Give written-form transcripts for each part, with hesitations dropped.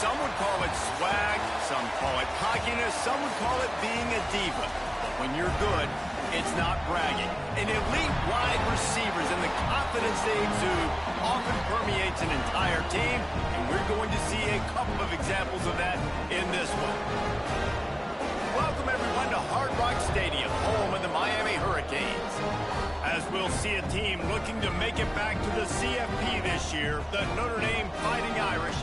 Some would call it swag, some call it cockiness, some would call it being a diva. But when you're good, it's not bragging. An elite wide receivers and the confidence they exude often permeates an entire team, and we're going to see a couple of examples of that in this one. Welcome, everyone, to Hard Rock Stadium, home of the Miami Hurricanes. As we'll see a team looking to make it back to the CFP this year, the Notre Dame Fighting Irish,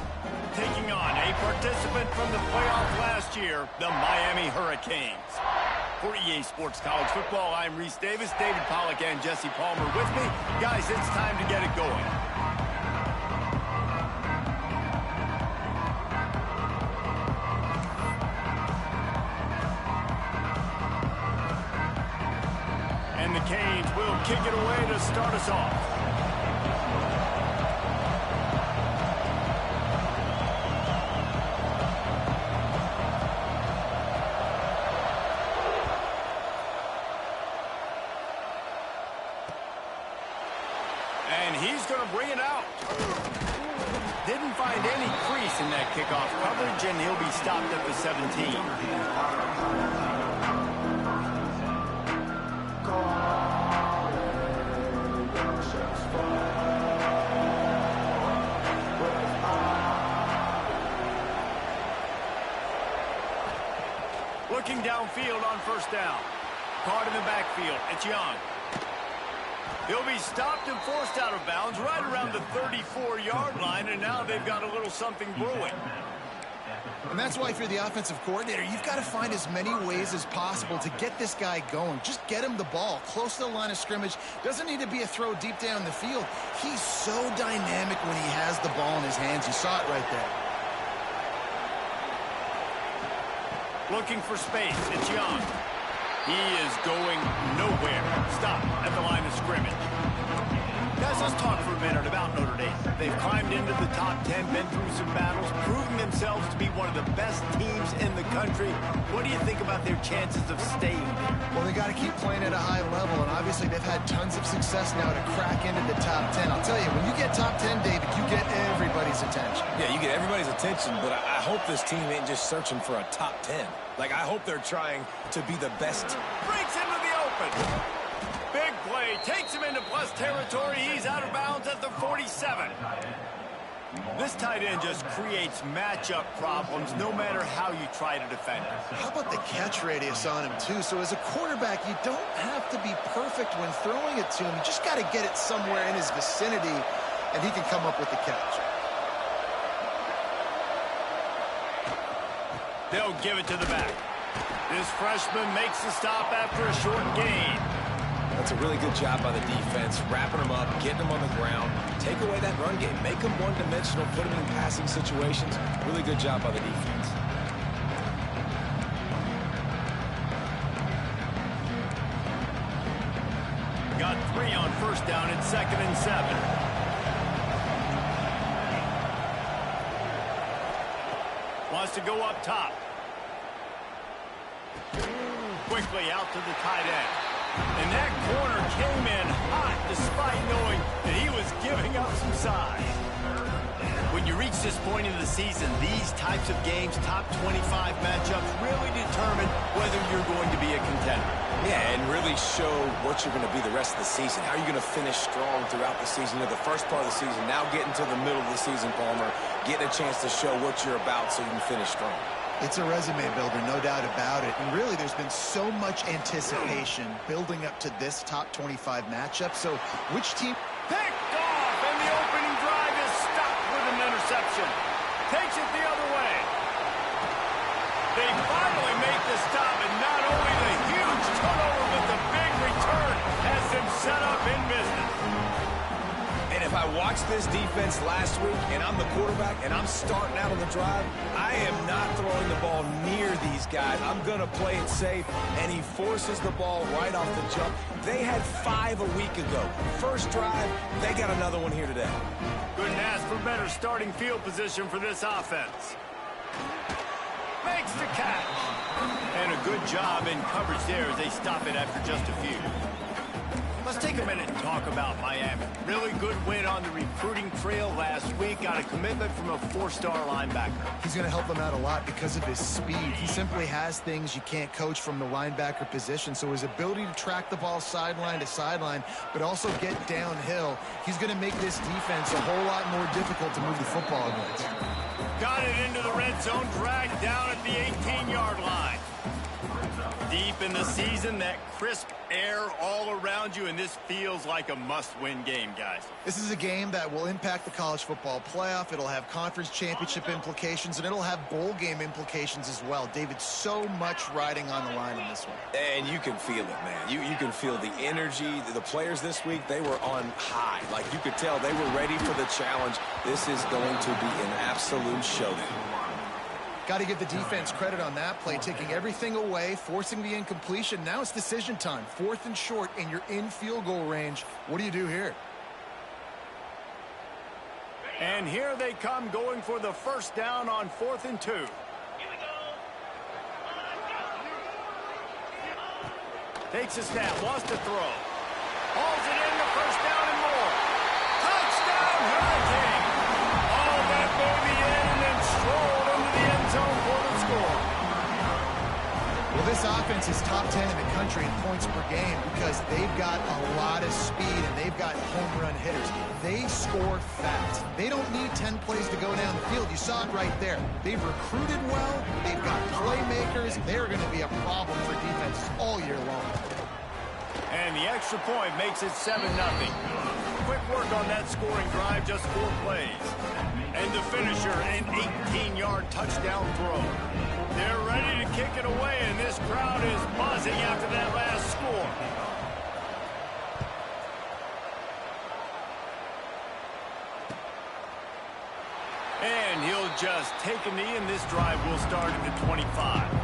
taking on a participant from the playoff last year, the Miami Hurricanes. For EA Sports College Football, I'm Reese Davis, David Pollack, and Jesse Palmer with me. Guys, it's time to get it going. And the Canes will kick it away to start us off. And he's going to bring it out. Didn't find any crease in that kickoff coverage, and he'll be stopped at the 17. Looking downfield on first down. Caught in the backfield. It's Young. He'll be stopped and forced out of bounds right around the 34-yard line, and now they've got a little something brewing. And that's why if you're the offensive coordinator, you've got to find as many ways as possible to get this guy going. Just get him the ball close to the line of scrimmage. Doesn't need to be a throw deep down the field. He's so dynamic when he has the ball in his hands. You saw it right there. Looking for space. It's Young. He is going nowhere. Stop at the line of scrimmage. Guys, let's talk for a minute about Notre Dame. They've climbed into the top 10, been through some battles, proving themselves to be one of the best teams in the country. What do you think about their chances of staying there? Well, they got to keep playing at a high level, and obviously they've had tons of success now to crack into the top 10. I'll tell you, when you get top 10, David, you get everybody's attention. Yeah, you get everybody's attention, but I hope this team ain't just searching for a top 10. Like, I hope they're trying to be the best. Breaks into the open. Big play. Takes him into plus territory. He's out of bounds at the 47. This tight end just creates matchup problems no matter how you try to defend it. How about the catch radius on him, too? So as a quarterback, you don't have to be perfect when throwing it to him. You just got to get it somewhere in his vicinity, and he can come up with the catch. They'll give it to the back. This freshman makes the stop after a short gain. That's a really good job by the defense, wrapping them up, getting them on the ground, take away that run game, make them one-dimensional, put them in passing situations. Really good job by the defense. Got 3 on first down at 2nd and 7. Wants to go up top. Quickly out to the tight end. And that corner came in hot despite knowing that he was giving up some size. When you reach this point in the season, these types of games, top 25 matchups, really determine whether you're going to be a contender. Yeah, and really show what you're going to be the rest of the season. How are you going to finish strong throughout the season, or the first part of the season, now getting to the middle of the season, Palmer, getting a chance to show what you're about so you can finish strong. It's a resume builder, no doubt about it. And really, there's been so much anticipation building up to this top 25 matchup. So which team... Picked off, and the opening drive is stopped with an interception. Takes it the other way. They finally make the stop, and not only the huge turnover, but the big return has them set up in business. And if I watched this defense last week, and I'm the quarterback, and I'm starting out on the drive, I am not throwing the ball near these guys. I'm going to play it safe, and he forces the ball right off the jump. They had 5 a week ago. First drive, they got another one here today. Couldn't ask for better starting field position for this offense. Makes the catch. And a good job in coverage there as they stop it after just a few. Let's take a minute and talk about Miami. Really good win on the recruiting trail last week. Got a commitment from a 4-star linebacker. He's going to help them out a lot because of his speed. He simply has things you can't coach from the linebacker position. So his ability to track the ball sideline to sideline, but also get downhill, he's going to make this defense a whole lot more difficult to move the football against. Got it into the red zone, dragged down at the 18-yard line. Deep in the season, that crisp air all around you, and this feels like a must-win game, guys. This is a game that will impact the college football playoff. It'll have conference championship implications, and it'll have bowl game implications as well. David, so much riding on the line in this one. And you can feel it, man. You can feel the energy. The players this week, they were on high. Like, you could tell they were ready for the challenge. This is going to be an absolute showdown. Got to give the defense credit on that play, taking everything away, forcing the incompletion. Now it's decision time. 4th and short, and you're in field goal range. What do you do here? And here they come, going for the first down on 4th and 2. Takes a snap, wants to throw. Hauls it in, the first down and more. Touchdown, Hurricane! All that baby in and then strolled into the end zone for the score. Well, this offense is top 10 in the country in points per game because they've got a lot of speed and they've got home run hitters. They score fast. They don't need 10 plays to go down the field. You saw it right there. They've recruited well. They've got playmakers. They're going to be a problem for defenses all year long. And the extra point makes it 7-0. Quick work on that scoring drive, just 4 plays. And the finisher, an 18-yard touchdown throw. They're ready to kick it away, and this crowd is buzzing after that last score. And he'll just take a knee, and this drive will start at the 25.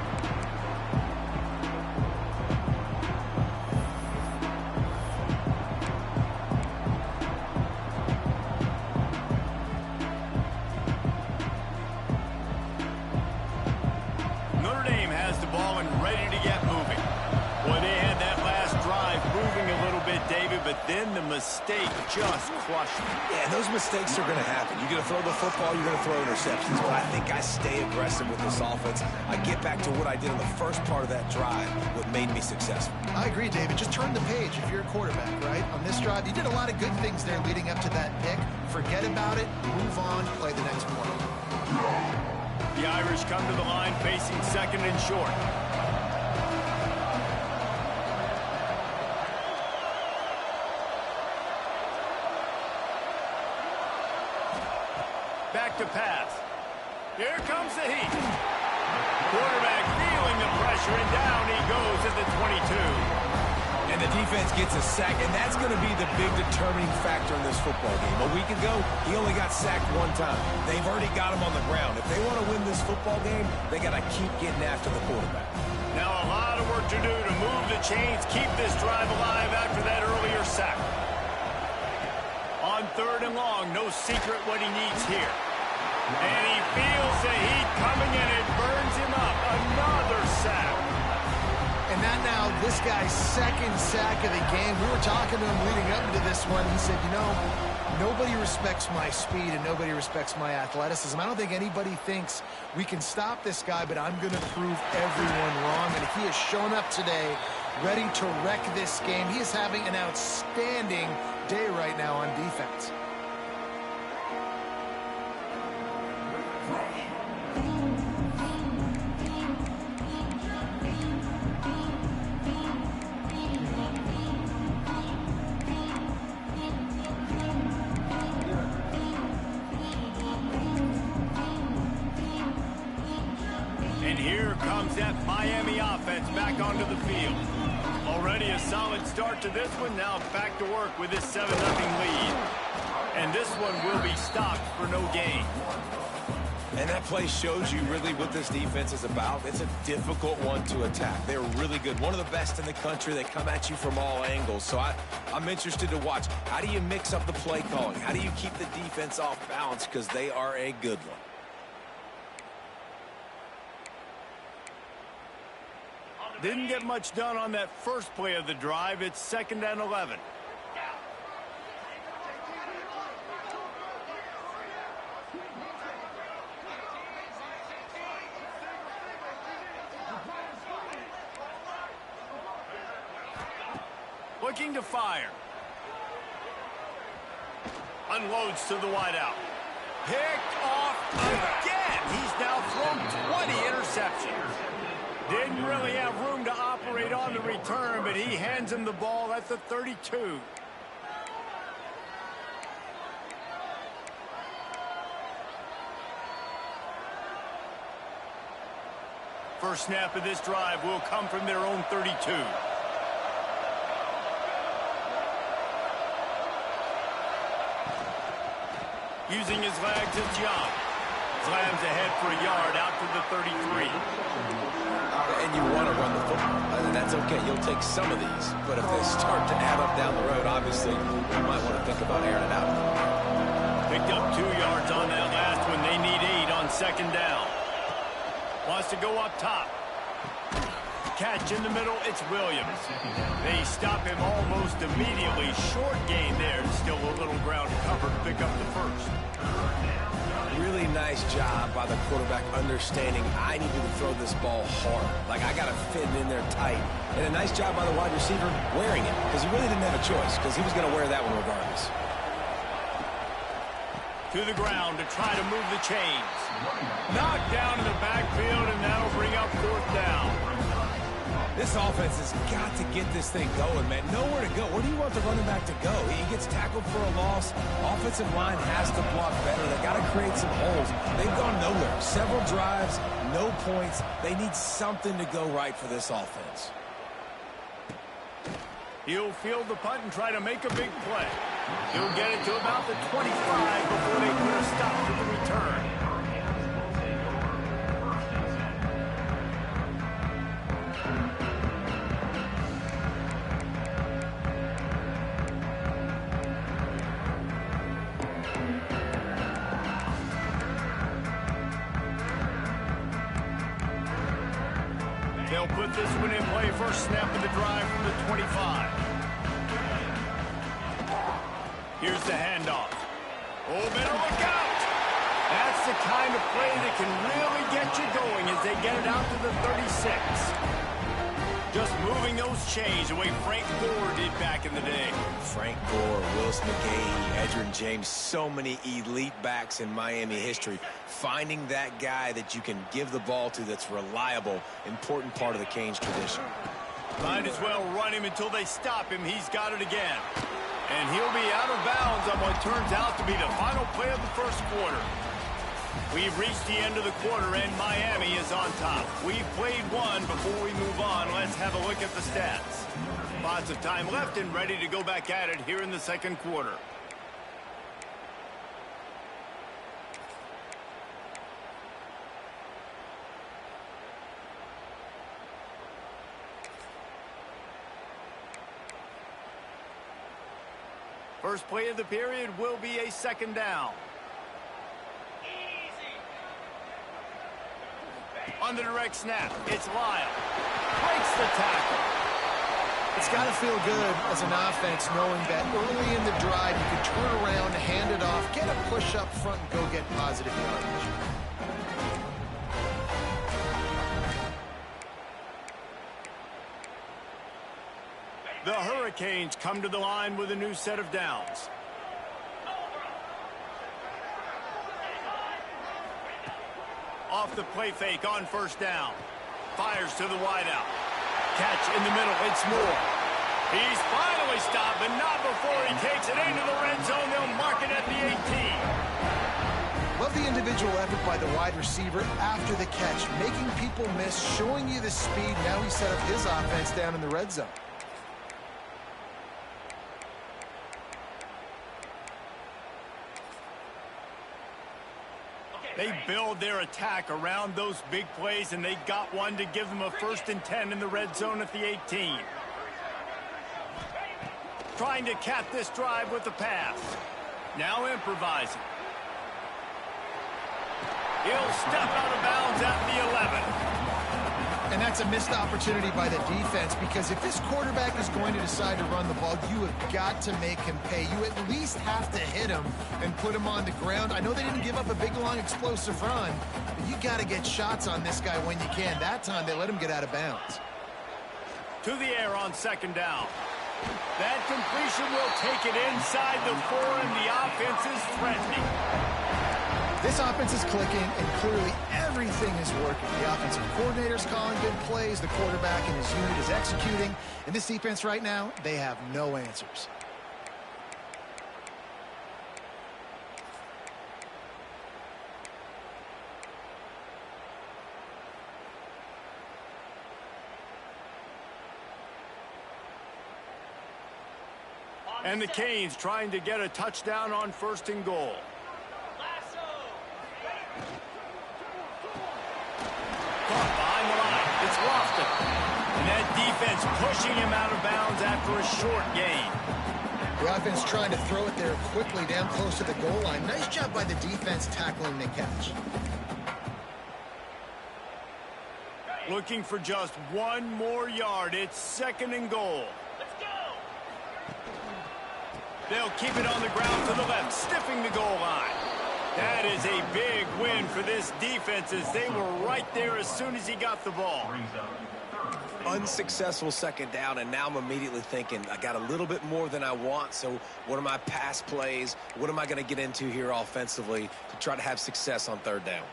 But then the mistake just crushed him. Yeah, those mistakes are going to happen. You're going to throw the football, you're going to throw interceptions. But I think I stay aggressive with this offense. I get back to what I did in the first part of that drive, what made me successful. I agree, David. Just turn the page if you're a quarterback, right? On this drive, you did a lot of good things there leading up to that pick. Forget about it, move on, play the next play. The Irish come to the line facing 2nd and short. Back to pass. Here comes the heat. Quarterback feeling the pressure, and down he goes at the 22. And the defense gets a sack, and that's going to be the big determining factor in this football game. A week ago, he only got sacked 1 time. They've already got him on the ground. If they want to win this football game, they got to keep getting after the quarterback. Now a lot of work to do to move the chains, keep this drive alive after that earlier sack. On 3rd and long, no secret what he needs here. And he feels the heat coming in. It burns him up. Another sack. And that now, this guy's 2nd sack of the game. We were talking to him leading up to this one. He said, you know, nobody respects my speed and nobody respects my athleticism. I don't think anybody thinks we can stop this guy, but I'm going to prove everyone wrong. And he has shown up today ready to wreck this game. He is having an outstanding day right now on defense. And here comes that Miami offense back onto the field. Already a solid start to this one. Now back to work with this 7-0 lead. And this one will be stopped for no gain. And that play shows you really what this defense is about. It's a difficult one to attack. They're really good. One of the best in the country. They come at you from all angles. So I'm interested to watch. How do you mix up the play calling? How do you keep the defense off balance? Because they are a good one. Didn't get much done on that first play of the drive. It's 2nd and 11. Looking to fire. Unloads to the wideout. Picked off again. He's now thrown 20 interceptions. Didn't really have room to operate on the return, but he hands him the ball at the 32. First snap of this drive will come from their own 32. Using his legs to jump. Slams ahead for a yard out to the 33. And you want to run the football. That's okay. You'll take some of these. But if they start to add up down the road, obviously, you might want to think about airing it out. Picked up 2 yards on that last one. They need 8 on 2nd down. Wants to go up top. Catch in the middle. It's Williams. They stop him almost immediately. Short gain there. Still a little ground to cover to pick up the first. Really nice job by the quarterback understanding I need to throw this ball hard. Like, I got to fit it in there tight. And a nice job by the wide receiver wearing it, because he really didn't have a choice, because he was going to wear that one regardless. To the ground to try to move the chains. Knocked down in the backfield, and that'll bring up 4th down. This offense has got to get this thing going, man. Nowhere to go. Where do you want the running back to go? He gets tackled for a loss. Offensive line has to block better. They got to create some holes. They've gone nowhere. Several drives, no points. They need something to go right for this offense. He'll field the punt and try to make a big play. He'll get it to about the 25 before they put a stop to the return. They'll put this one in play. First snap of the drive from the 25. Here's the handoff. Oh, better look out. That's the kind of play that can really get you going as they get it out to the 36. Just moving those chains the way Frank Gore did back in the day. Frank Gore, Willis McGahee, Edgerrin James, so many elite backs in Miami history. Finding that guy that you can give the ball to that's reliable, important part of the Canes tradition. Might as well run him until they stop him. He's got it again. And he'll be out of bounds on what turns out to be the final play of the first quarter. We've reached the end of the quarter, and Miami is on top. We've played one. Before we move on, let's have a look at the stats. Lots of time left and ready to go back at it here in the second quarter. First play of the period will be a 2nd down. On the direct snap, it's Lyle. Breaks the tackle. It's got to feel good as an offense knowing that early in the drive you can turn around, hand it off, get a push up front, and go get positive yardage. The Hurricanes come to the line with a new set of downs. Off the play fake on first down. Fires to the wideout. Catch in the middle. It's Moore. He's finally stopped, but not before he takes it into the red zone. They'll mark it at the 18. Love the individual effort by the wide receiver after the catch, making people miss, showing you the speed. Now he set up his offense down in the red zone. They build their attack around those big plays, and they got one to give them a 1st and 10 in the red zone at the 18. Trying to cap this drive with the pass. Now improvising. He'll step out of bounds at the 11. And that's a missed opportunity by the defense, because if this quarterback is going to decide to run the ball, you have got to make him pay. You at least have to hit him and put him on the ground. I know they didn't give up a big, long, explosive run, but you got to get shots on this guy when you can. That time, they let him get out of bounds. To the air on second down. That completion will take it inside the 4, and the offense is threatening. This offense is clicking, and clearly everything is working. The offensive coordinator's calling good plays. The quarterback and his unit is executing. And this defense right now, they have no answers. And the Canes trying to get a touchdown on 1st and goal. Caught behind the line. It's Lofton. And that defense pushing him out of bounds after a short gain. The offense trying to throw it there quickly down close to the goal line. Nice job by the defense tackling the catch. Looking for just 1 more yard. It's 2nd and goal. Let's go. They'll keep it on the ground to the left, stiffing the goal line. That is a big win for this defense, as they were right there as soon as he got the ball. Unsuccessful 2nd down, and now I'm immediately thinking, I got a little bit more than I want, so what are my pass plays? What am I going to get into here offensively to try to have success on 3rd down?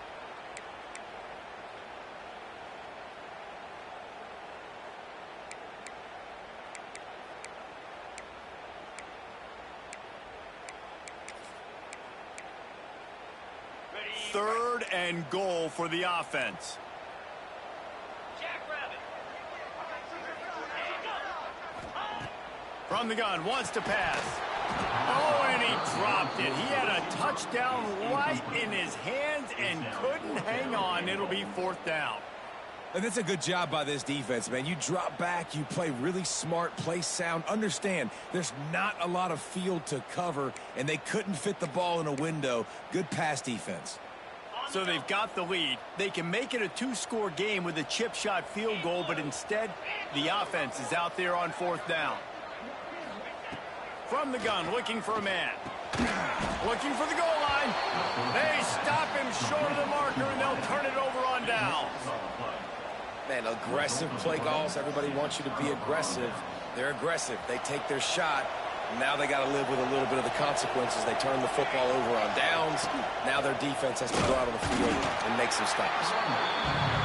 Third and goal for the offense. From the gun, wants to pass. Oh, and he dropped it. He had a touchdown right in his hands and couldn't hang on. It'll be 4th down. And that's a good job by this defense, man. You drop back, you play really smart, play sound. Understand, there's not a lot of field to cover, and they couldn't fit the ball in a window. Good pass defense. So they've got the lead. They can make it a 2-score game with a chip shot field goal, but instead, the offense is out there on 4th down. From the gun, looking for a man. Looking for the goal line. They stop him short of the marker, and they'll turn it over on downs. Man, aggressive play calls. Everybody wants you to be aggressive. They're aggressive. They take their shot. Now they got to live with a little bit of the consequences. They turn the football over on downs. Now their defense has to go out on the field and make some stops.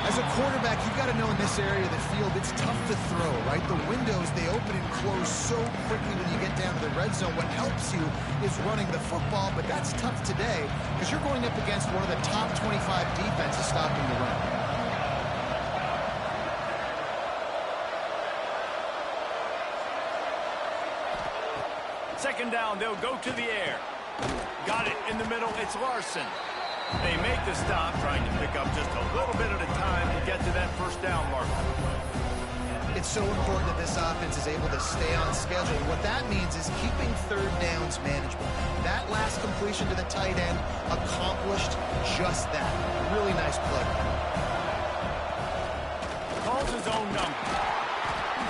As a quarterback, you've got to know in this area of the field, it's tough to throw, right? The windows, they open and close so quickly when you get down to the red zone. What helps you is running the football, but that's tough today because you're going up against one of the top 25 defenses stopping the run. 2nd down, they'll go to the air. Got it in the middle, it's Larson. They make the stop, trying to pick up just a little bit at a time to get to that 1st down marker. It's so important that this offense is able to stay on schedule. What that means is keeping 3rd downs manageable. That last completion to the tight end accomplished just that. Really nice play. Calls his own number.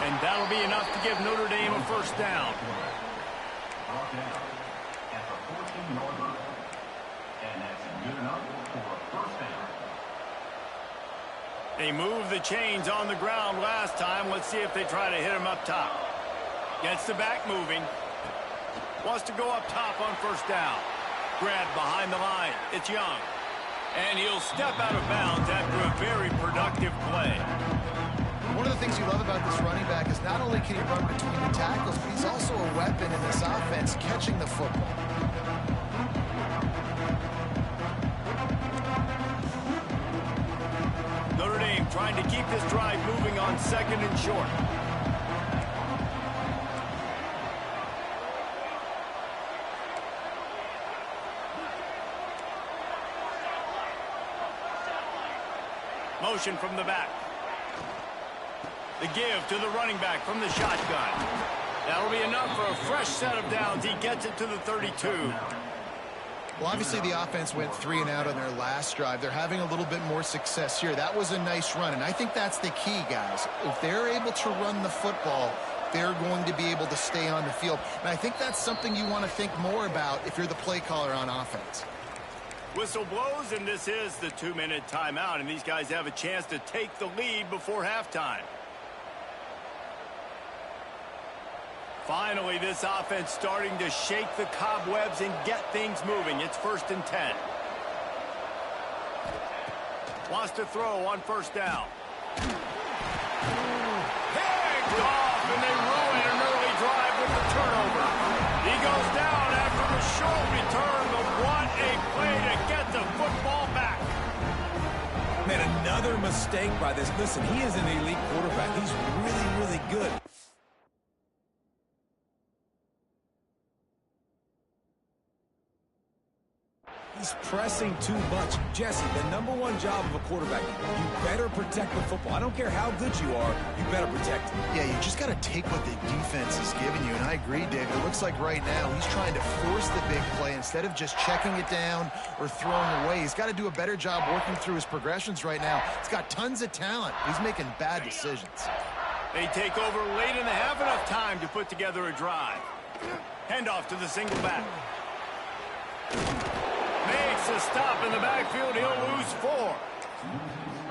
And that'll be enough to give Notre Dame a 1st down. At the 14-yard line. And that's good enough for a 1st down. They moved the chains on the ground last time. Let's see if they try to hit him up top. Gets the back moving. Wants to go up top on 1st down. Grabbed behind the line. It's Young. And he'll step out of bounds after a very productive play. One of the things you love about this running back is not only can he run between the tackles, but he's also a weapon in this offense, catching the football. Notre Dame trying to keep this drive moving on 2nd and short. Motion from the back. The give to the running back from the shotgun. That'll be enough for a fresh set of downs. He gets it to the 32. Well, obviously the offense went 3 and out on their last drive. They're having a little bit more success here. That was a nice run, and I think that's the key, guys. If they're able to run the football, they're going to be able to stay on the field. And I think that's something you want to think more about if you're the play caller on offense. Whistle blows, and this is the 2-minute timeout, and these guys have a chance to take the lead before halftime. Finally, this offense starting to shake the cobwebs and get things moving. It's 1st and 10. Wants to throw on 1st down. Picked off, and they ruin an early drive with the turnover. He goes down after the short return, but what a play to get the football back. Man, another mistake by this. Listen, he is an elite quarterback. He's really, really good. He's pressing too much. Jesse, the #1 job of a quarterback, you better protect the football. I don't care how good you are, you better protect it. Yeah, you just got to take what the defense is giving you, and I agree, David. It looks like right now he's trying to force the big play instead of just checking it down or throwing away. He's got to do a better job working through his progressions right now. He's got tons of talent. He's making bad decisions. They take over late in the half, enough time to put together a drive. Handoff to the single back. Makes a stop in the backfield. He'll lose 4.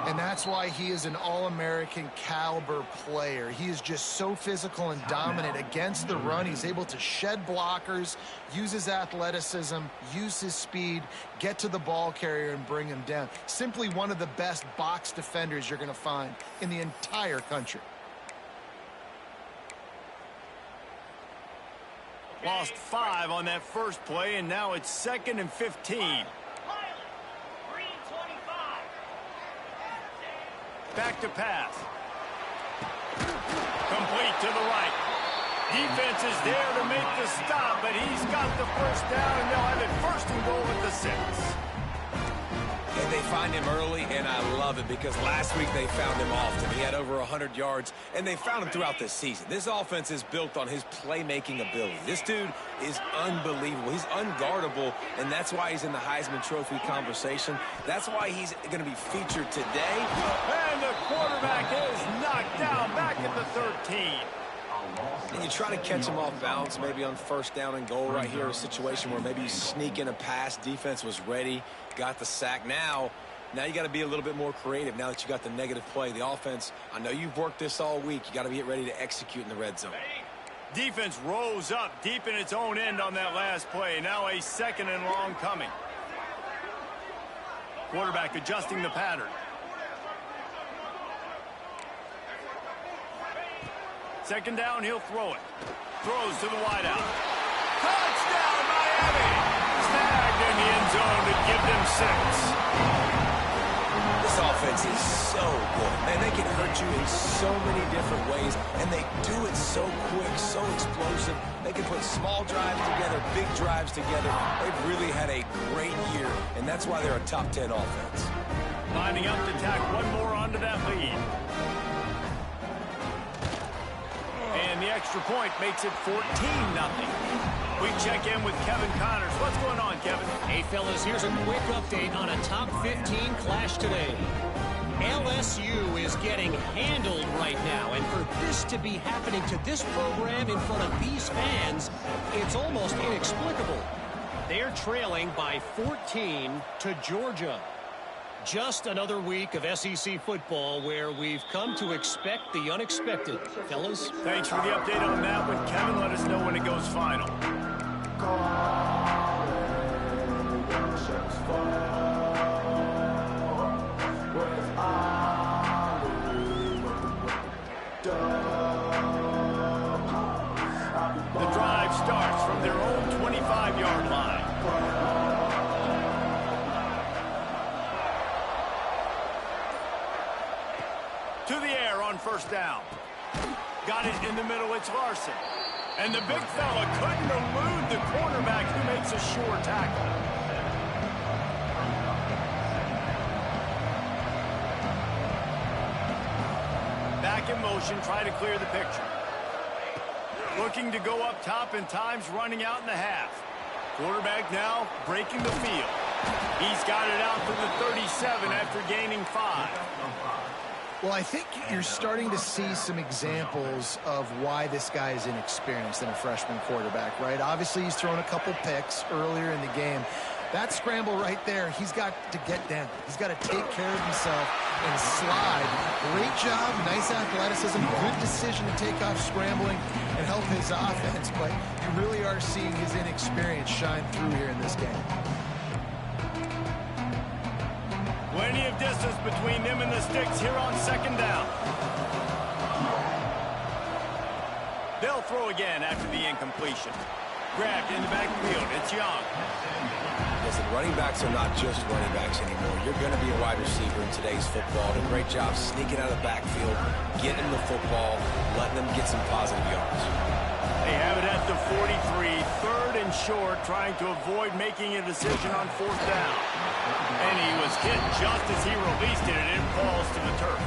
And that's why he is an all-American caliber player. He is just so physical and dominant against the run. He's able to shed blockers, use his athleticism, use his speed, get to the ball carrier and bring him down. Simply one of the best box defenders you're going to find in the entire country. Lost 5 on that first play, and now it's 2nd and 15. Back to pass. Complete to the right. Defense is there to make the stop, but he's got the 1st down, and they'll have it 1st and goal at the 6. And they find him early, and I love it because last week they found him often. He had over 100 yards, and they found him throughout this season. This offense is built on his playmaking ability. This dude is unbelievable. He's unguardable, and that's why he's in the Heisman Trophy conversation. That's why he's going to be featured today. And the quarterback is knocked down back at the 13. And you try to catch him off balance, maybe on 1st down and goal right here, a situation where maybe you sneak in a pass. Defense was ready, got the sack. Now you got to be a little bit more creative now that you got the negative play. The offense, I know you've worked this all week. You got to get ready to execute in the red zone. Defense rose up deep in its own end on that last play. Now a 2nd and long coming. Quarterback adjusting the pattern. Second down, he'll throw it. Throws to the wideout. Touchdown, Miami! Snagged in the end zone to give them 6. This offense is so good. Man, they can hurt you in so many different ways, and they do it so quick, so explosive. They can put small drives together, big drives together. They've really had a great year, and that's why they're a top 10 offense. Lining up to tack one more onto that lead. And the extra point makes it 14-0. We check in with Kevin Connors. What's going on, Kevin? Hey, fellas, here's a quick update on a top 15 clash today. LSU is getting handled right now, and for this to be happening to this program in front of these fans, it's almost inexplicable. They're trailing by 14 to Georgia. Just another week of SEC football where we've come to expect the unexpected. Fellas? Thanks for the update on that one, Kevin. Let us know when it goes final. The drive starts from their own 25-yard line. To the air on 1st down. Got it in the middle, it's Larson. And the big fella couldn't elude the cornerback who makes a sure tackle. Back in motion, try to clear the picture. Looking to go up top, and time's running out in the half. Quarterback now breaking the field. He's got it out to the 37 after gaining 5. Well, I think you're starting to see some examples of why this guy is inexperienced in a freshman quarterback, right? Obviously, he's thrown a couple picks earlier in the game. That scramble right there, he's got to get down. He's got to take care of himself and slide. Great job, nice athleticism, good decision to take off scrambling and help his offense, but you really are seeing his inexperience shine through here in this game. Plenty of distance between them and the sticks here on second down. They'll throw again after the incompletion. Grabbed in the backfield. It's Young. Listen, running backs are not just running backs anymore. You're going to be a wide receiver in today's football. Did a great job sneaking out of the backfield, getting the football, letting them get some positive yards. They have it at the 43, third and short, trying to avoid making a decision on fourth down. And he was hit just as he released it, and it falls to the turf.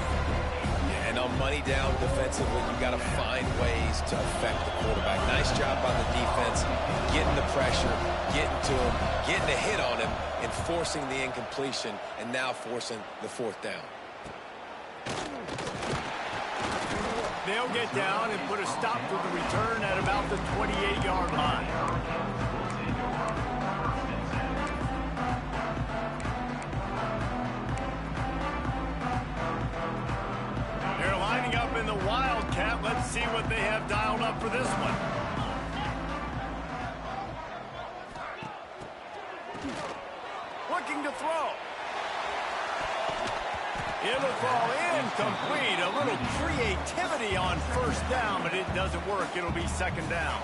Yeah, and on money down defensively, you got to find ways to affect the quarterback. Nice job by the defense, getting the pressure, getting to him, getting a hit on him, and forcing the incompletion, and now forcing the fourth down. They'll get down and put a stop to the return at about the 28-yard line. They're lining up in the Wildcat. Let's see what they have dialed up for this one. Looking to throw. It'll fall incomplete. A little creativity on first down, but it doesn't work. It'll be second down.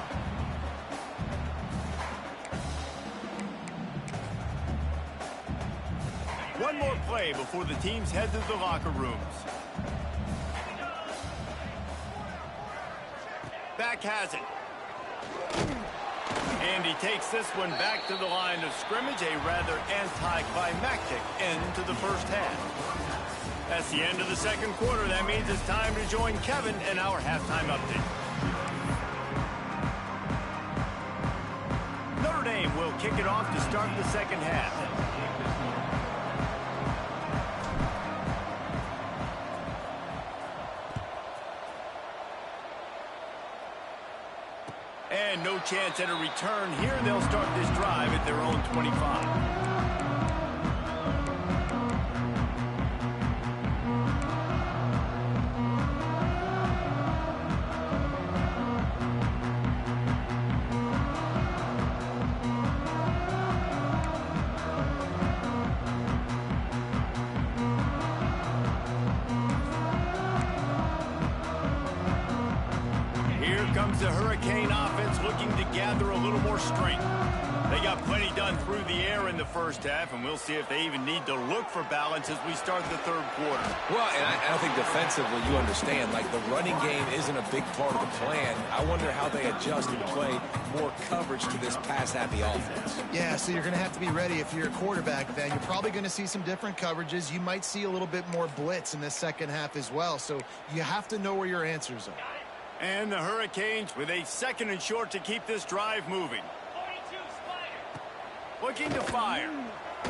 One more play before the teams head to the locker rooms. Back has it. And he takes this one back to the line of scrimmage. A rather anticlimactic end to the first half. That's the end of the second quarter. That means it's time to join Kevin in our halftime update. Notre Dame will kick it off to start the second half. And no chance at a return here. They'll start this drive at their own 25. Comes the Hurricane offense looking to gather a little more strength. They got plenty done through the air in the first half, and we'll see if they even need to look for balance as we start the third quarter. Well, and I think defensively, you understand, like the running game isn't a big part of the plan. I wonder how they adjust and play more coverage to this pass-happy offense. Yeah, so you're going to have to be ready if you're a quarterback then. You're probably going to see some different coverages. You might see a little bit more blitz in the second half as well, so you have to know where your answers are. And the Hurricanes with a second and short to keep this drive moving. Looking to fire.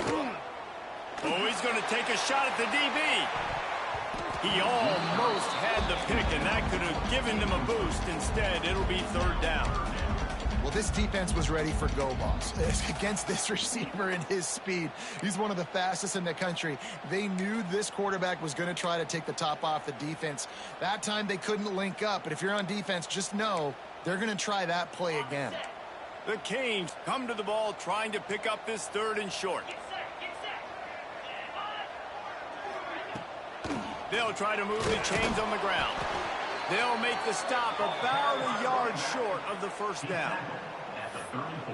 Oh, he's going to take a shot at the DB. He almost had the pick, and that could have given them a boost. Instead, it'll be third down. Well, this defense was ready for go balls against this receiver and his speed. He's one of the fastest in the country. They knew this quarterback was going to try to take the top off the defense. That time they couldn't link up, but if you're on defense, just know they're going to try that play again. The Canes come to the ball trying to pick up this third and short. They'll try to move the chains on the ground. They'll make the stop about a yard short of the first down.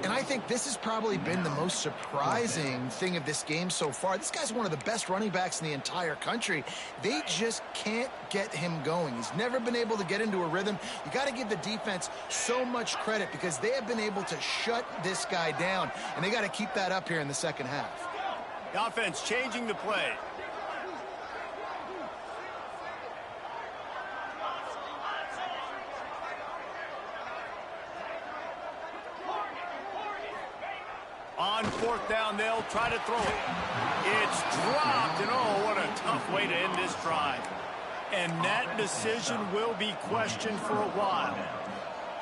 And I think this has probably been the most surprising thing of this game so far. This guy's one of the best running backs in the entire country. They just can't get him going. He's never been able to get into a rhythm. You got to give the defense so much credit because they have been able to shut this guy down, and they got to keep that up here in the second half. The offense changing the play. on fourth down, they'll try to throw it. It's dropped, and oh, what a tough way to end this drive. And that decision will be questioned for a while.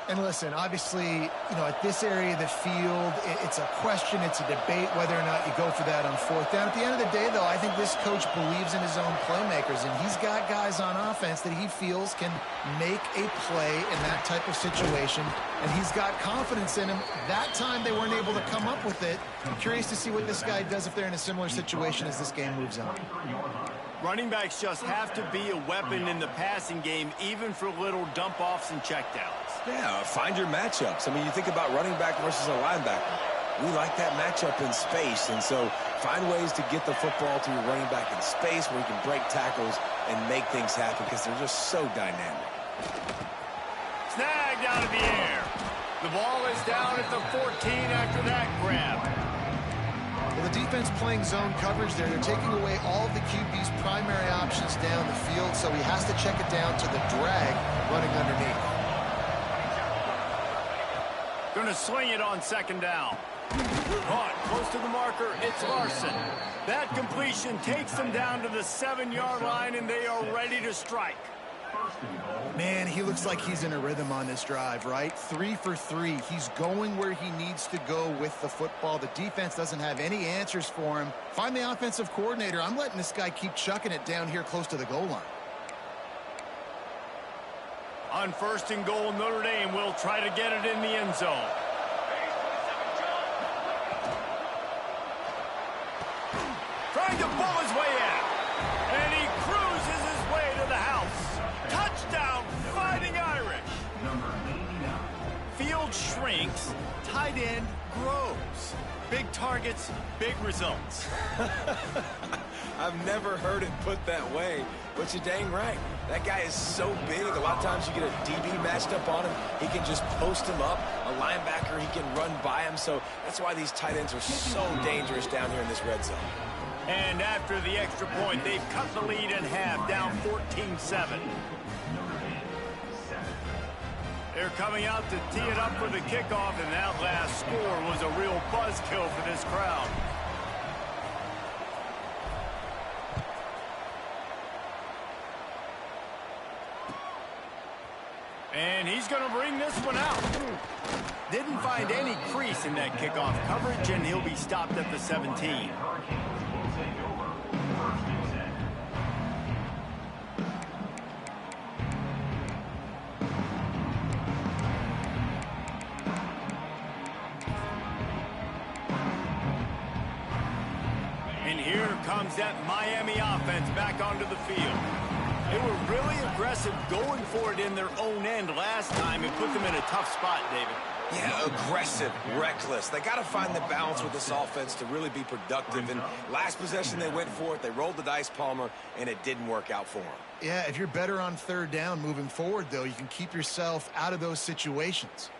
And listen, obviously, at this area of the field, it's a question, it's a debate whether or not you go for that on fourth down. At the end of the day, though, I think this coach believes in his own playmakers, and he's got guys on offense that he feels can make a play in that type of situation, and he's got confidence in him. That time they weren't able to come up with it. I'm curious to see what this guy does if they're in a similar situation as this game moves on. Running backs just have to be a weapon in the passing game, even for little dump-offs and checkdowns. Yeah, find your matchups. I mean, you think about running back versus a linebacker. We like that matchup in space, and so find ways to get the football to your running back in space where you can break tackles and make things happen because they're just so dynamic. Snagged out of the air. The ball is down at the 14 after that grab. Well, the defense playing zone coverage there. They're taking away all of the QB's primary options down the field, so he has to check it down to the drag running underneath. Going to swing it on second down. Caught close to the marker. It's Larson. That completion takes them down to the 7-yard line, and they are ready to strike. Man, he looks like he's in a rhythm on this drive, right? 3 for 3. He's going where he needs to go with the football. The defense doesn't have any answers for him. Find the offensive coordinator. I'm letting this guy keep chucking it down here close to the goal line. On first and goal, Notre Dame will try to get it in the end zone. Trying to pull his way out. And he cruises his way to the house. Touchdown, Fighting Irish. Field shrinks, tight end grows. Big targets, big results. I've never heard it put that way, but you're dang right. That guy is so big. A lot of times you get a DB matched up on him. He can just post him up. A linebacker, he can run by him. So that's why these tight ends are so dangerous down here in this red zone. And after the extra point, they've cut the lead in half, down 14-7. They're coming out to tee it up for the kickoff, and that last score was a real buzzkill for this crowd. And he's going to bring this one out. Didn't find any crease in that kickoff coverage, and he'll be stopped at the 17. And here comes that Miami offense back onto the field. They were really aggressive going for it in their own end last time and put them in a tough spot, David. Yeah, aggressive, reckless. They got to find the balance with this offense to really be productive. And last possession, they went for it. They rolled the dice, Palmer, and it didn't work out for them. Yeah, if you're better on third down moving forward, though, you can keep yourself out of those situations.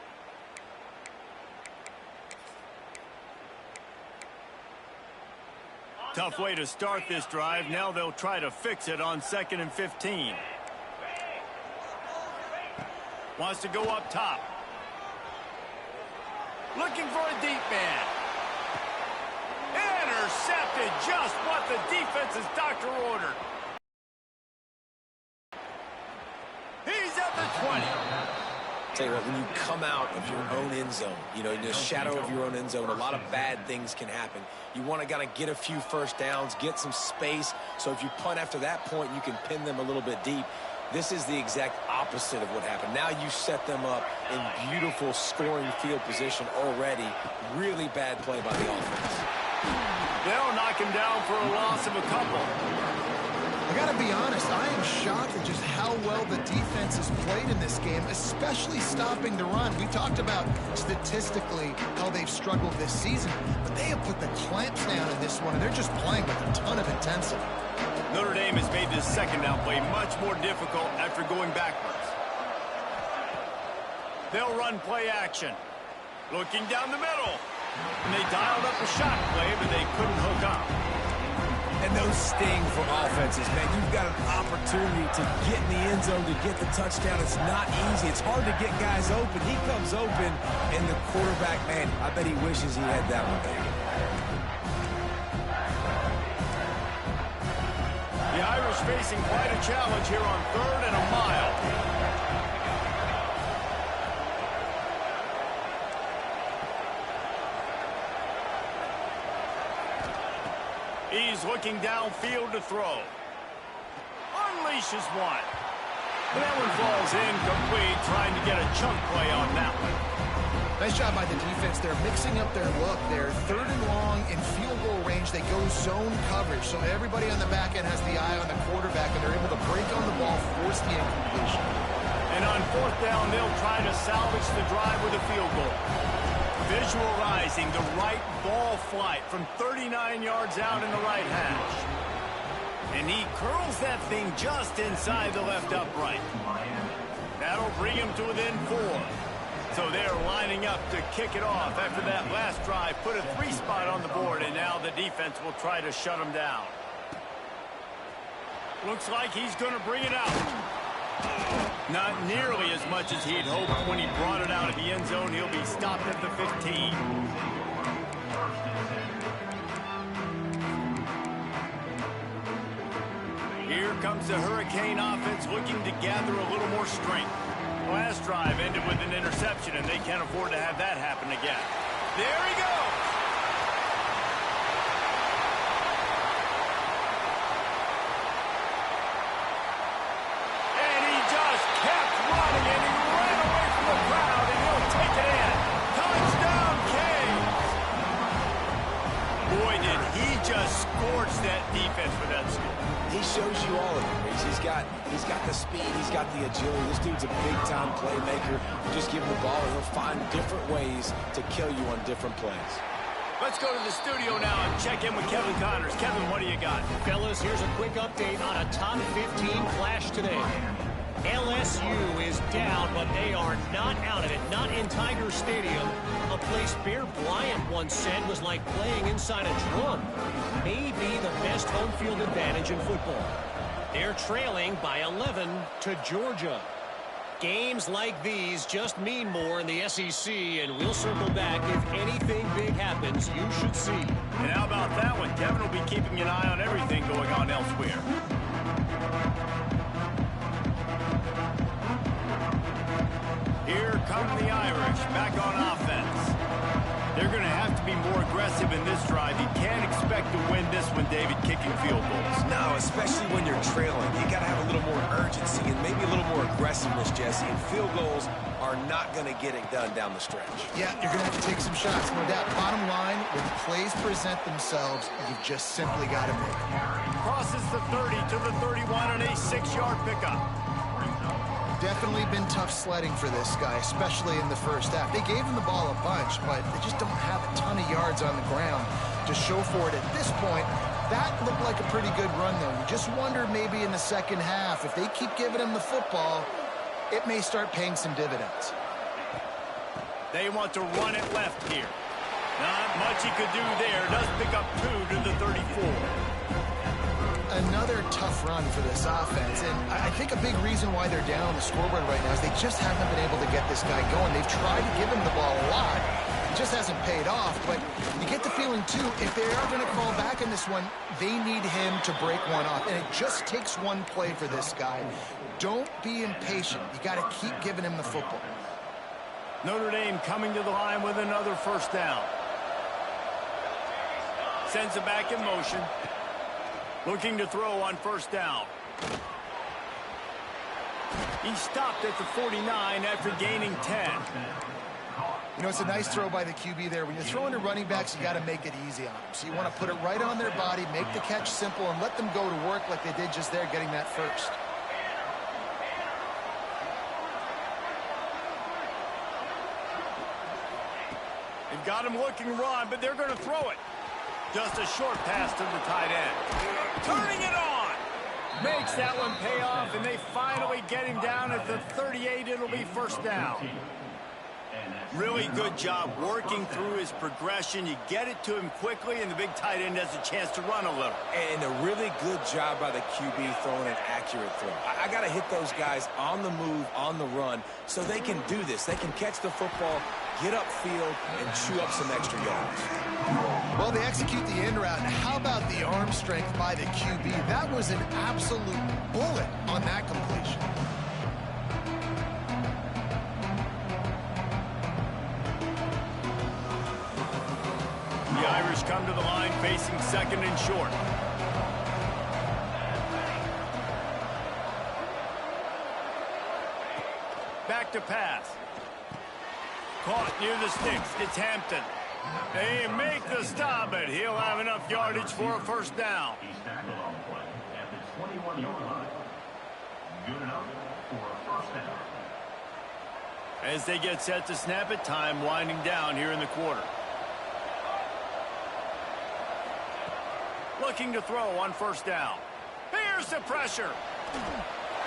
Tough way to start this drive. Now they'll try to fix it on 2nd and 15. Wants to go up top. Looking for a deep man. Intercepted, just what the defense's doctor ordered. He's at the 20. Tell you what, when you come out of your own end zone, in the shadow of your own end zone, a lot of bad things can happen. You want to kind of get a few first downs, get some space, so if you punt after that point, you can pin them a little bit deep. This is the exact opposite of what happened. Now you set them up in beautiful scoring field position already. Really bad play by the offense. They'll knock him down for a loss of a couple. I got to be honest, I am shocked at just how well the defense has played in this game, especially stopping the run. We talked about statistically how they've struggled this season, but they have put the clamps down in this one, and they're just playing with a ton of intensity. Notre Dame has made this second down play much more difficult after going backwards. They'll run play action. Looking down the middle. And they dialed up a shot play, but they couldn't hook up. And those sting for offenses, man. You've got an opportunity to get in the end zone, to get the touchdown. It's not easy. It's hard to get guys open. He comes open, and the quarterback, man, I bet he wishes he had that one there. Irish facing quite a challenge here on 3rd and a mile. He's looking downfield to throw. Unleashes one. And that one falls incomplete, trying to get a chunk play on that one. Nice job by the defense. They're mixing up their look. They're 3rd and long in field goal range. They go zone coverage. So everybody on the back end has the eye on the quarterback, and they're able to break on the ball, force the incompletion. And on 4th down, they'll try to salvage the drive with a field goal. Visualizing the right ball flight from 39 yards out in the right hash. And he curls that thing just inside the left upright. That'll bring him to within 4. So they're lining up to kick it off after that last drive. Put a 3 spot on the board, and now the defense will try to shut him down. Looks like he's going to bring it out. Not nearly as much as he'd hoped when he brought it out of the end zone. He'll be stopped at the 15. Here comes the Hurricane offense looking to gather a little more strength. Last drive ended with an interception, and they can't afford to have that happen again. There he goes! And he just kept running, and he ran away from the crowd, and he'll take it in. Touchdown, Canes! Boy, did he just scorch that defense for that score. He shows you all of it. He's got the speed, he's got the agility. This dude's a big-time playmaker. You just give him the ball, and he'll find different ways to kill you on different plays. Let's go to the studio now and check in with Kevin Connors. Kevin, what do you got? Fellas, here's a quick update on a top 15 clash today. LSU is down, but they are not out of it. Not in Tiger Stadium, a place Bear Bryant once said was like playing inside a drum. Maybe the best home field advantage in football. They're trailing by 11 to Georgia. Games like these just mean more in the SEC, and we'll circle back if anything big happens. You should see. And how about that one? Kevin will be keeping an eye on everything going on elsewhere. Here come the Irish back on offense. They're going to have to be more aggressive in this drive. You can't expect to win this one, David, kicking field goals. No, especially when you're trailing. You got to have a little more urgency and maybe a little more aggressiveness, Jesse. And field goals are not going to get it done down the stretch. Yeah, you're going to have to take some shots, no doubt. Bottom line, when plays present themselves, you've just simply got to make them. Crosses the 30 to the 31 and a 6-yard pickup. Definitely been tough sledding for this guy, especially in the first half. They gave him the ball a bunch, but they just don't have a ton of yards on the ground to show for it at this point. That looked like a pretty good run, though. You just wonder maybe in the second half, if they keep giving him the football, it may start paying some dividends. They want to run it left here. Not much he could do there. Does pick up 2 to the 34. Another tough run for this offense, and I think a big reason why they're down on the scoreboard right now is they just haven't been able to get this guy going. They've tried to give him the ball a lot. It just hasn't paid off, but you get the feeling, too, if they are going to crawl back in this one, they need him to break one off, and it just takes one play for this guy. Don't be impatient. You got to keep giving him the football. Notre Dame coming to the line with another first down. Sends it back in motion. Looking to throw on first down. He stopped at the 49 after gaining 10. You know, it's a nice throw by the QB there. When you're throwing to running backs, you got to make it easy on them. So you want to put it right on their body, make the catch simple, and let them go to work like they did just there, getting that first. They've got him looking run, but they're going to throw it. Just a short pass to the tight end. Turning it on. Makes that one pay off, and they finally get him down at the 38. It'll be first down. Really good job working through his progression. You get it to him quickly, and the big tight end has a chance to run a little. And a really good job by the QB throwing an accurate throw. I got to hit those guys on the move, on the run, so they can do this. They can catch the football, get upfield, and chew up some extra yards. Well, they execute the in route, and how about the arm strength by the QB? That was an absolute bullet on that completion. The Irish come to the line facing second and short. Back to pass. Caught near the sticks. It's Hampton. They make the stop, but he'll have enough yardage for a first down. He's tackled on the play at the 21-yard line. Good enough for a first down. As they get set to snap it, time winding down here in the quarter. Looking to throw on first down. Here's the pressure.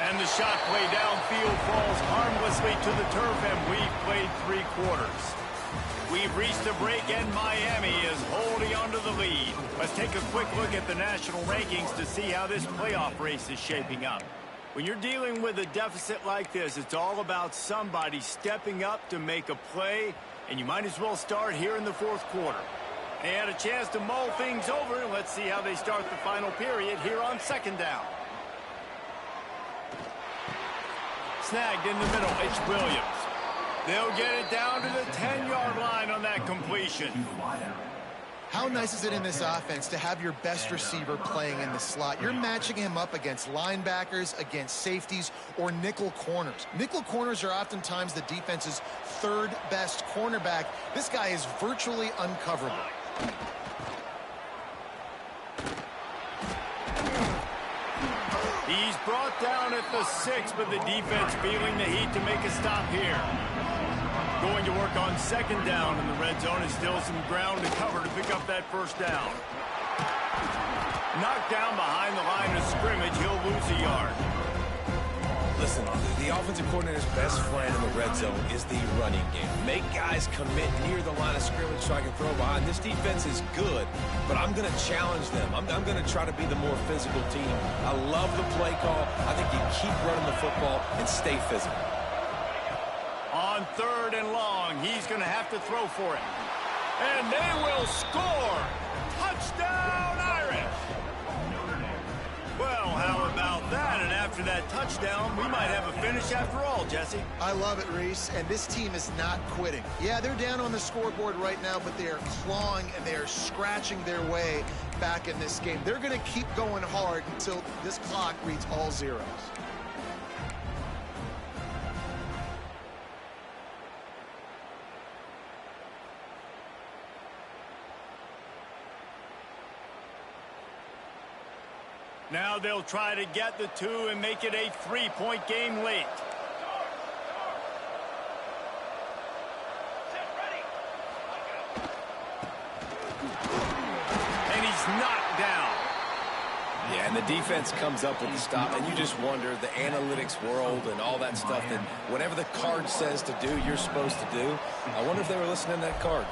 And the shot play downfield falls harmlessly to the turf, and we've played 3 quarters. We've reached the break, and Miami is holding onto the lead. Let's take a quick look at the national rankings to see how this playoff race is shaping up. When you're dealing with a deficit like this, it's all about somebody stepping up to make a play, and you might as well start here in the 4th quarter. They had a chance to mull things over. Let's see how they start the final period here on second down. Snagged in the middle, it's Williams. They'll get it down to the 10-yard line on that completion. How nice is it in this offense to have your best receiver playing in the slot? You're matching him up against linebackers, against safeties, or nickel corners. Nickel corners are oftentimes the defense's 3rd best cornerback. This guy is virtually uncoverable. He's brought down at the 6, but the defense feeling the heat to make a stop here. Going to work on second down in the red zone, is still some ground to cover to pick up that first down. Knocked down behind the line of scrimmage, he'll lose a yard. Listen, the offensive coordinator's best friend in the red zone is the running game. Make guys commit near the line of scrimmage so I can throw behind. This defense is good, but I'm going to challenge them. I'm going to try to be the more physical team. I love the play call. I think you keep running the football and stay physical. On 3rd and long, he's going to have to throw for it. And they will score! Touchdown, Irish! Well, how about that? And after that touchdown, we might have a finish after all, Jesse. I love it, Reese, and this team is not quitting. Yeah, they're down on the scoreboard right now, but they are clawing and they are scratching their way back in this game. They're going to keep going hard until this clock reads all zeros. Now they'll try to get the 2 and make it a 3-point game late. And he's knocked down. Yeah, and the defense comes up with the stop, and you just wonder, the analytics world and all that stuff, that whatever the card says to do, you're supposed to do. I wonder if they were listening to that card.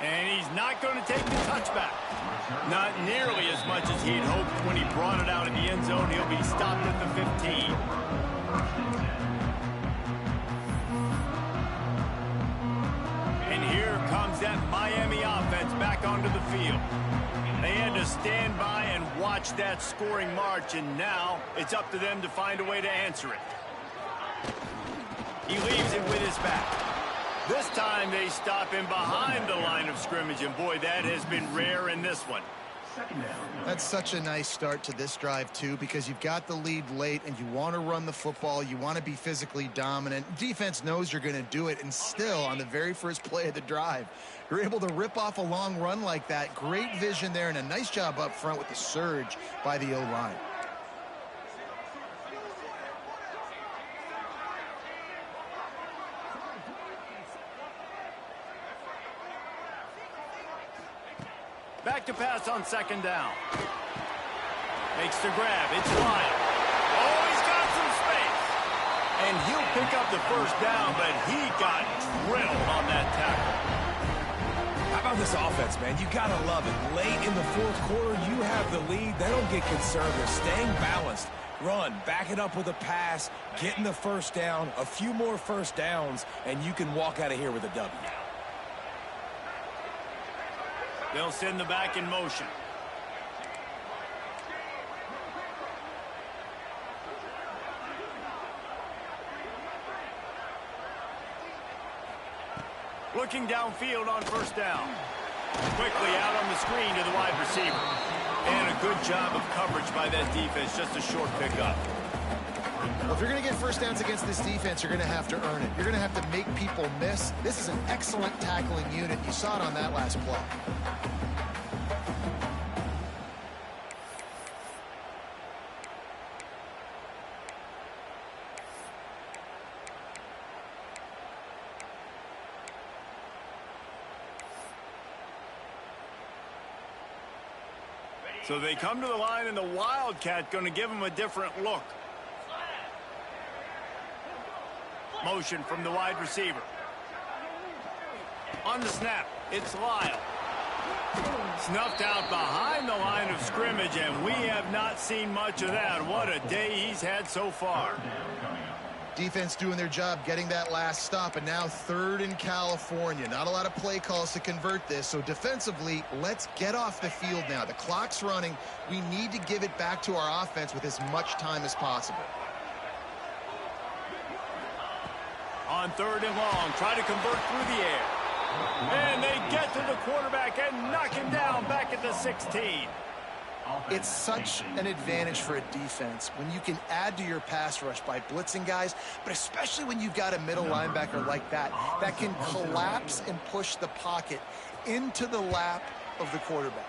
And he's not going to take the touchback. Not nearly as much as he'd hoped when he brought it out of the end zone. He'll be stopped at the 15. And here comes that Miami offense back onto the field. They had to stand by and watch that scoring march, and now it's up to them to find a way to answer it. He leaves it with his back. This time they stop him behind the line of scrimmage, and boy, that has been rare in this one. That's such a nice start to this drive, too, because you've got the lead late and you want to run the football. You want to be physically dominant. Defense knows you're going to do it, and still, on the very first play of the drive, you're able to rip off a long run like that. Great vision there, and a nice job up front with the surge by the O-line. Back to pass on second down. Makes the grab. It's Lyle. Oh, he's got some space. And he'll pick up the first down, but he got drilled on that tackle. How about this offense, man? You got to love it. Late in the 4th quarter, you have the lead. They don't get concerned. They're staying balanced. Run, back it up with a pass, getting the first down, a few more first downs, and you can walk out of here with a W. They'll send the back in motion. Looking downfield on first down. Quickly out on the screen to the wide receiver. And a good job of coverage by that defense. Just a short pickup. Well, if you're going to get first downs against this defense, you're going to have to earn it. You're going to have to make people miss. This is an excellent tackling unit. You saw it on that last play. So they come to the line, and the Wildcat going to give them a different look. Motion from the wide receiver. On the snap, it's Lyle. Snuffed out behind the line of scrimmage, and we have not seen much of that. What a day he's had so far. Defense doing their job getting that last stop, and now third in California. Not a lot of play calls to convert this, so defensively, let's get off the field now. The clock's running. We need to give it back to our offense with as much time as possible. On third and long, try to convert through the air. And they get to the quarterback and knock him down back at the 16. It's such an advantage for a defense when you can add to your pass rush by blitzing guys, but especially when you've got a middle linebacker like that can collapse and push the pocket into the lap of the quarterback.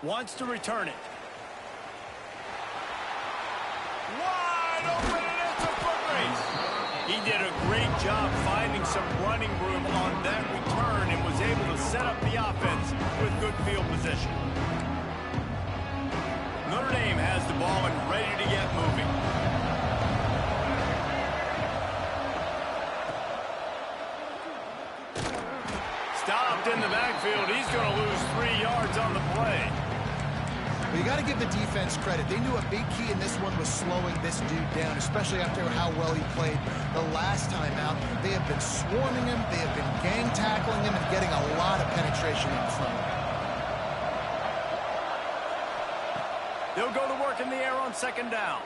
Wants to return it. Wide open, and it's a foot race. He did a great job finding some running room on that return and was able to set up the offense with good field position. Notre Dame has the ball and ready to get moving. Stopped in the backfield. He's going to lose 3 yards on the play. But you got to give the defense credit. They knew a big key in this one was slowing this dude down, especially after how well he played the last time out. They have been swarming him. They have been gang tackling him and getting a lot of penetration in front. They'll go to work in the air on second down.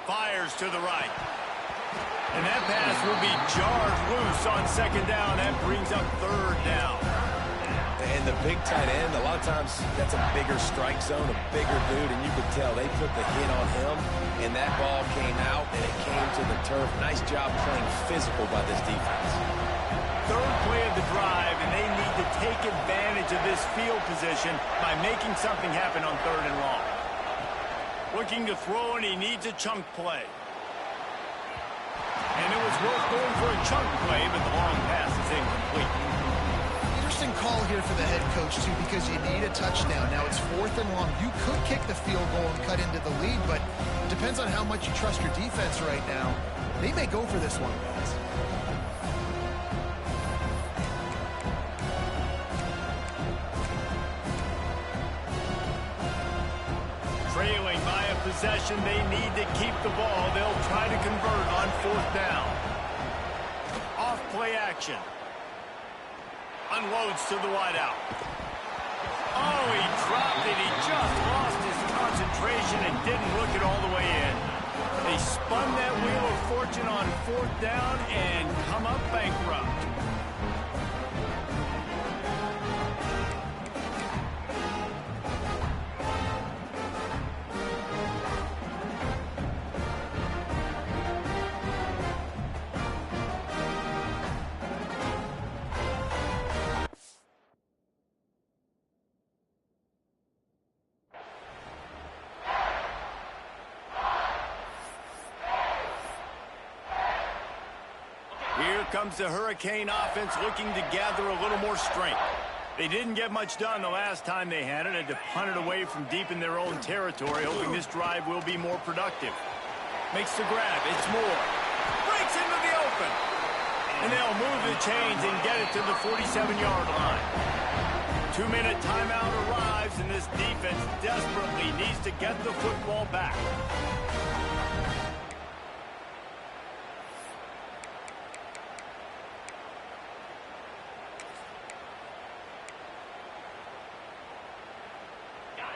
Fires to the right. And that pass will be jarred loose on second down. That brings up third down. And the big tight end, a lot of times that's a bigger strike zone, a bigger dude, and you could tell they put the hit on him, and that ball came out, and it came to the turf. Nice job playing physical by this defense. Third play of the drive, and they need to take advantage of this field position by making something happen on third and long. Looking to throw, and he needs a chunk play. And it was worth going for a chunk play, but the long pass is incomplete. Interesting call here for the head coach, too, because you need a touchdown. Now it's fourth and long. You could kick the field goal and cut into the lead, but it depends on how much you trust your defense right now. They may go for this one, guys. Trailing by a possession, they need to keep the ball. They'll try to convert on fourth down. Off play action. Unloads to the wideout. Oh, he dropped it. He just lost his concentration and didn't look it all the way in. They spun that wheel of fortune on fourth down and come up bankrupt. Here comes the Hurricane offense looking to gather a little more strength. They didn't get much done the last time they had it. Had to punt it away from deep in their own territory, hoping this drive will be more productive. Makes the grab. It's Moore. Breaks into the open. And they'll move the chains and get it to the 47-yard line. 2-minute timeout arrives and this defense desperately needs to get the football back.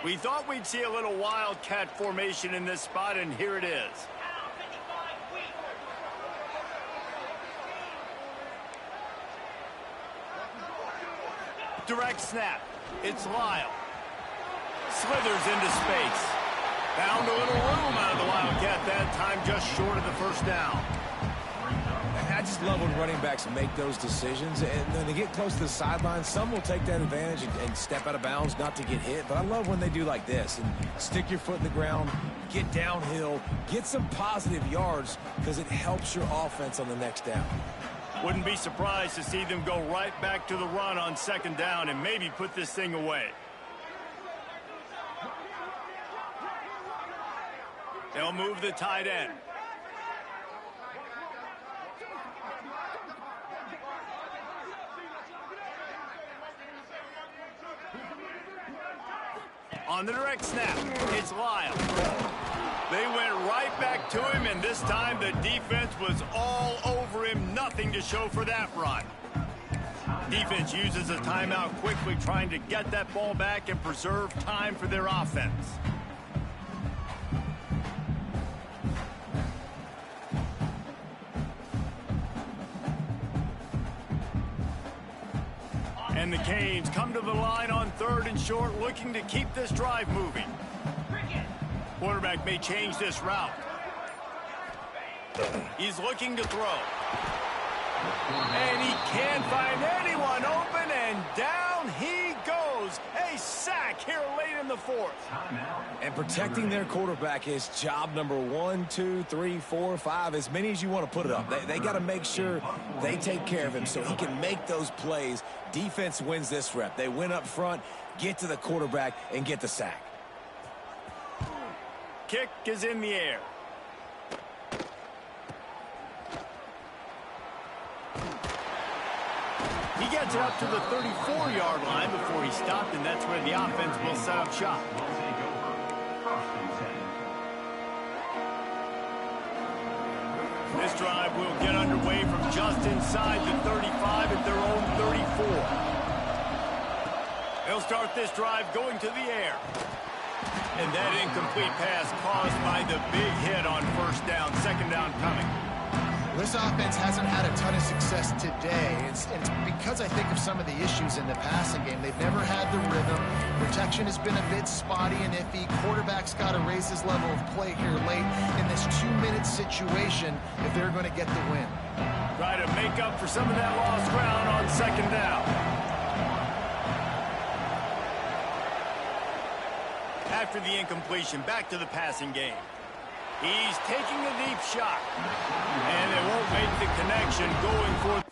We thought we'd see a little wildcat formation in this spot, and here it is. Direct snap. It's Lyle. Slithers into space. Found a little room out of the wildcat that time, just short of the first down. I just love when running backs make those decisions, and when they get close to the sideline, some will take that advantage and step out of bounds not to get hit, but I love when they do like this and stick your foot in the ground, get downhill, get some positive yards because it helps your offense on the next down. Wouldn't be surprised to see them go right back to the run on second down and maybe put this thing away. They'll move the tight end. On the direct snap, it's Lyle. They went right back to him, and this time the defense was all over him. Nothing to show for that run. Defense uses a timeout quickly, trying to get that ball back and preserve time for their offense. And the Canes come to the line on 3rd and short, looking to keep this drive moving. Quarterback may change this route. He's looking to throw. And he can't find anyone open, and down he goes. A sack here late in the 4th. And protecting their quarterback is job number 1, 2, 3, 4, 5, as many as you want to put it up. They got to make sure they take care of him so he can make those plays. Defense wins this rep. They win up front, get to the quarterback, and get the sack. Kick is in the air. He gets it up to the 34-yard line before he stopped, and that's where the offense will set up shop. This drive will get underway from just inside the 35 at their own 34. They'll start this drive going to the air. And that incomplete pass caused by the big hit on first down, second down coming. This offense hasn't had a ton of success today. It's because I think of some of the issues in the passing game. They've never had the rhythm. Protection has been a bit spotty and iffy. Quarterback's got to raise his level of play here late in this 2-minute situation if they're going to get the win. Try to make up for some of that lost ground on second down. After the incompletion, back to the passing game. He's taking a deep shot. And they won't make the connection going for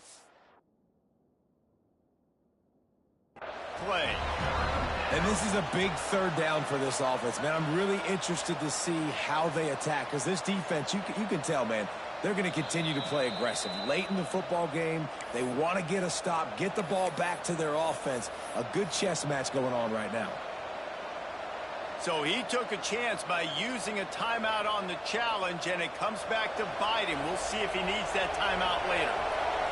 play. And this is a big third down for this offense, man. I'm really interested to see how they attack, because this defense, you can tell, man, they're going to continue to play aggressive. Late in the football game, they want to get a stop, get the ball back to their offense. A good chess match going on right now. So he took a chance by using a timeout on the challenge, and it comes back to bite him. We'll see if he needs that timeout later.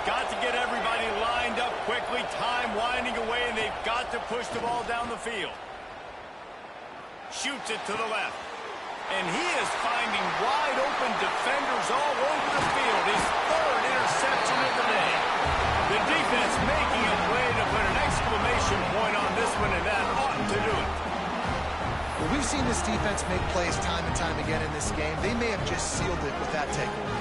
Got to get everybody lined up quickly, time winding away, and they've got to push the ball down the field. Shoots it to the left. And he is finding wide open defenders all over the field. His 3rd interception of the day. The defense making a play to put an exclamation point on this one, and that ought to do it. Well, we've seen this defense make plays time and time again in this game. They may have just sealed it with that takeaway.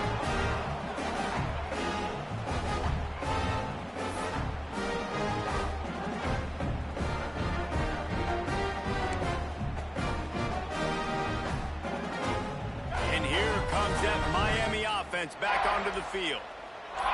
And here comes that Miami offense back onto the field.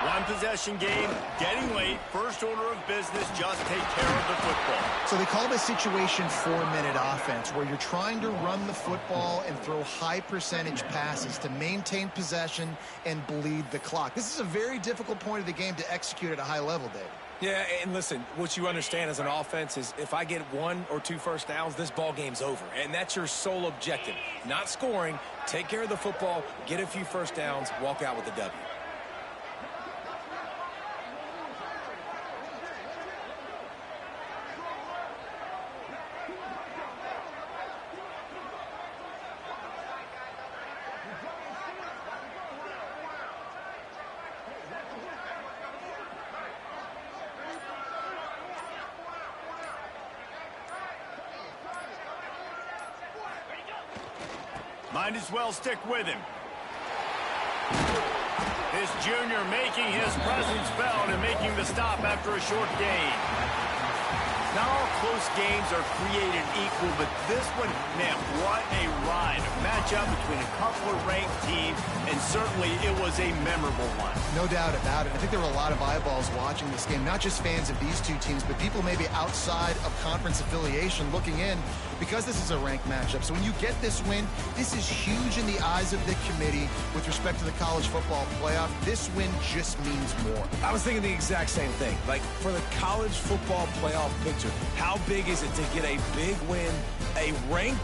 One possession game, getting late, first order of business, just take care of the football. So they call this situation 4-minute offense, where you're trying to run the football and throw high percentage passes to maintain possession and bleed the clock. This is a very difficult point of the game to execute at a high level, Dave. Yeah, and listen, what you understand as an offense is if I get 1 or 2 first downs, this ball game's over. And that's your sole objective. Not scoring, take care of the football, get a few first downs, walk out with a W. Might as well stick with him. This junior making his presence felt and making the stop after a short gain. Not all close games are created equal, but this one, man, what a ride. A matchup between a couple of ranked teams, and certainly it was a memorable one. No doubt about it. I think there were a lot of eyeballs watching this game, not just fans of these two teams, but people maybe outside of conference affiliation looking in because this is a ranked matchup. So when you get this win, this is huge in the eyes of the committee with respect to the college football playoff. This win just means more. I was thinking the exact same thing. Like, for the college football playoff picture, how big is it to get a big win, a ranked